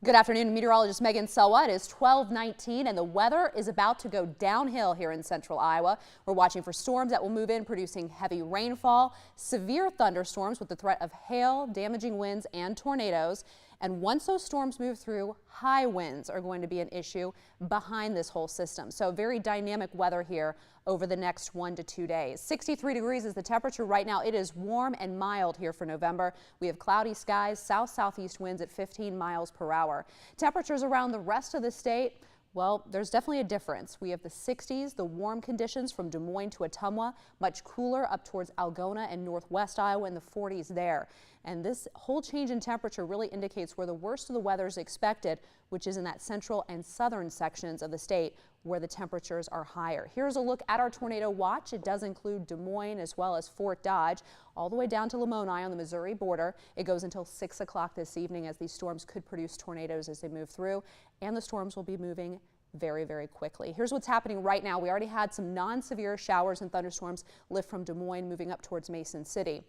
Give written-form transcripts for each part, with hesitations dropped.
Good afternoon, meteorologist Megan Salois. It is 12:19 and the weather is about to go downhill here in central Iowa. We're watching for storms that will move in, producing heavy rainfall, severe thunderstorms with the threat of hail, damaging winds and tornadoes. And once those storms move through, high winds are going to be an issue behind this whole system. So very dynamic weather here over the next 1 to 2 days. 63 degrees is the temperature right now. It is warm and mild here for November. We have cloudy skies, south-southeast winds at 15 miles per hour. Temperatures around the rest of the state, well, there's definitely a difference. We have the 60s, the warm conditions from Des Moines to Ottumwa, much cooler up towards Algona and northwest Iowa in the 40s there. And this whole change in temperature really indicates where the worst of the weather is expected, which is in that central and southern sections of the state where the temperatures are higher. Here's a look at our tornado watch. It does include Des Moines as well as Fort Dodge, all the way down to Lamoni on the Missouri border. It goes until 6 o'clock this evening as these storms could produce tornadoes as they move through, and the storms will be moving very, very quickly. Here's what's happening right now. We already had some non-severe showers and thunderstorms lift from Des Moines moving up towards Mason City.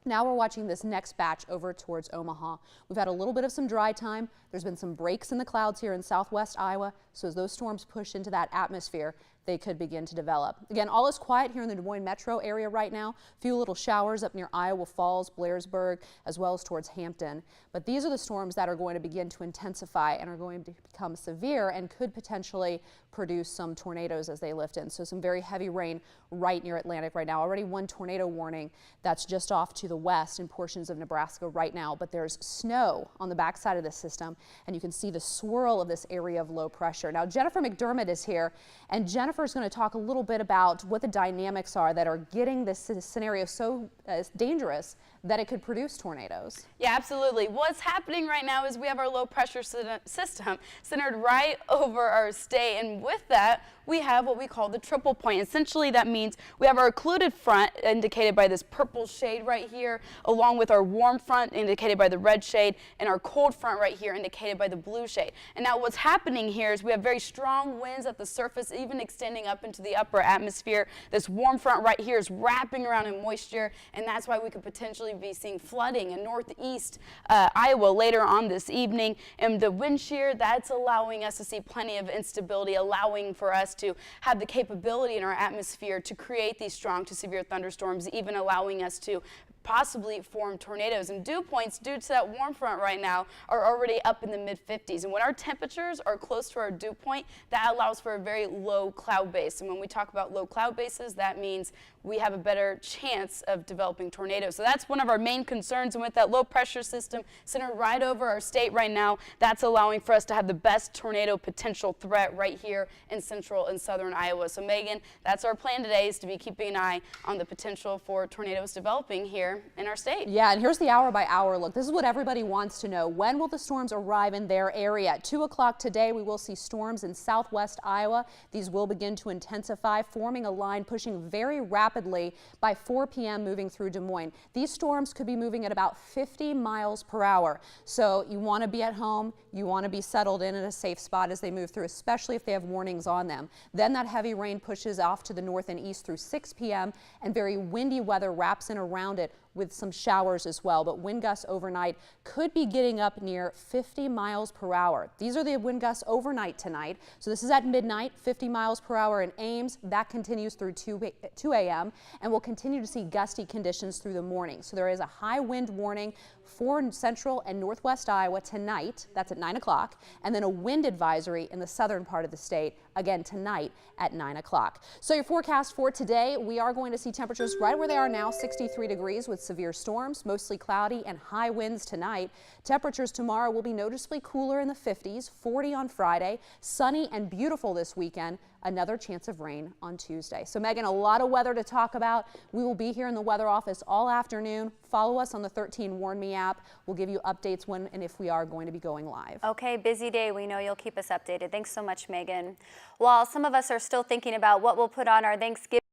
Now we're watching this next batch over towards Omaha. We've had a little bit of some dry time. There's been some breaks in the clouds here in southwest Iowa. So as those storms push into that atmosphere, they could begin to develop. Again, all is quiet here in the Des Moines metro area right now. A few little showers up near Iowa Falls, Blairsburg, as well as towards Hampton. But these are the storms that are going to begin to intensify and are going to become severe and could potentially produce some tornadoes as they lift in. So some very heavy rain right near Atlantic right now. Already one tornado warning that's just off to the west in portions of Nebraska right now. But there's snow on the backside of the system, and you can see the swirl of this area of low pressure. Now Jennifer McDermott is here, and Jennifer's going to talk a little bit about what the dynamics are that are getting this scenario so dangerous that it could produce tornadoes. Yeah, absolutely. What's happening right now is we have our low pressure system centered right over our state, and with that we have what we call the triple point. Essentially that means we have our occluded front indicated by this purple shade right here, along with our warm front indicated by the red shade, and our cold front right here indicated by the blue shade. And now what's happening here is we have very strong winds at the surface, even extending up into the upper atmosphere. This warm front right here is wrapping around in moisture, and that's why we could potentially be seeing flooding in northeast Iowa later on this evening. And the wind shear, that's allowing us to see plenty of instability, allowing for us to have the capability in our atmosphere to create these strong to severe thunderstorms, even allowing us to possibly form tornadoes. And dew points, due to that warm front right now, are already up in the mid-50s. And when our temperatures are close to our dew point, that allows for a very low cloud base. And when we talk about low cloud bases, that means we have a better chance of developing tornadoes. So that's one of our main concerns. And with that low pressure system centered right over our state right now, that's allowing for us to have the best tornado potential threat right here in central and southern Iowa. So Megan, that's our plan today, is to be keeping an eye on the potential for tornadoes developing here in our state. Yeah, and here's the hour by hour look. This is what everybody wants to know. When will the storms arrive in their area? At 2 o'clock today, we will see storms in southwest Iowa. These will begin to intensify, forming a line pushing very rapidly by 4 p.m. moving through Des Moines. These storms could be moving at about 50 miles per hour. So you want to be at home. You want to be settled in at a safe spot as they move through, especially if they have warnings on them. Then that heavy rain pushes off to the north and east through 6 p.m. and very windy weather wraps in around it with some showers as well. But wind gusts overnight could be getting up near 50 miles per hour. These are the wind gusts overnight tonight. So this is at midnight, 50 miles per hour in Ames. That continues through 2 a.m. and we'll continue to see gusty conditions through the morning. So there is a high wind warning for central and northwest Iowa tonight. That's at 9 o'clock. And then a wind advisory in the southern part of the state again tonight at 9 o'clock. So your forecast for today, we are going to see temperatures right where they are now, 63 degrees with severe storms, mostly cloudy and high winds tonight. Temperatures tomorrow will be noticeably cooler in the 50s, 40 on Friday, sunny and beautiful this weekend. Another chance of rain on Tuesday. So Megan, a lot of weather to talk about. We will be here in the weather office all afternoon. Follow us on the 13 Warn Me app. We'll give you updates when and if we are going to be going live. Okay, busy day. We know you'll keep us updated. Thanks so much, Megan. While some of us are still thinking about what we'll put on our Thanksgiving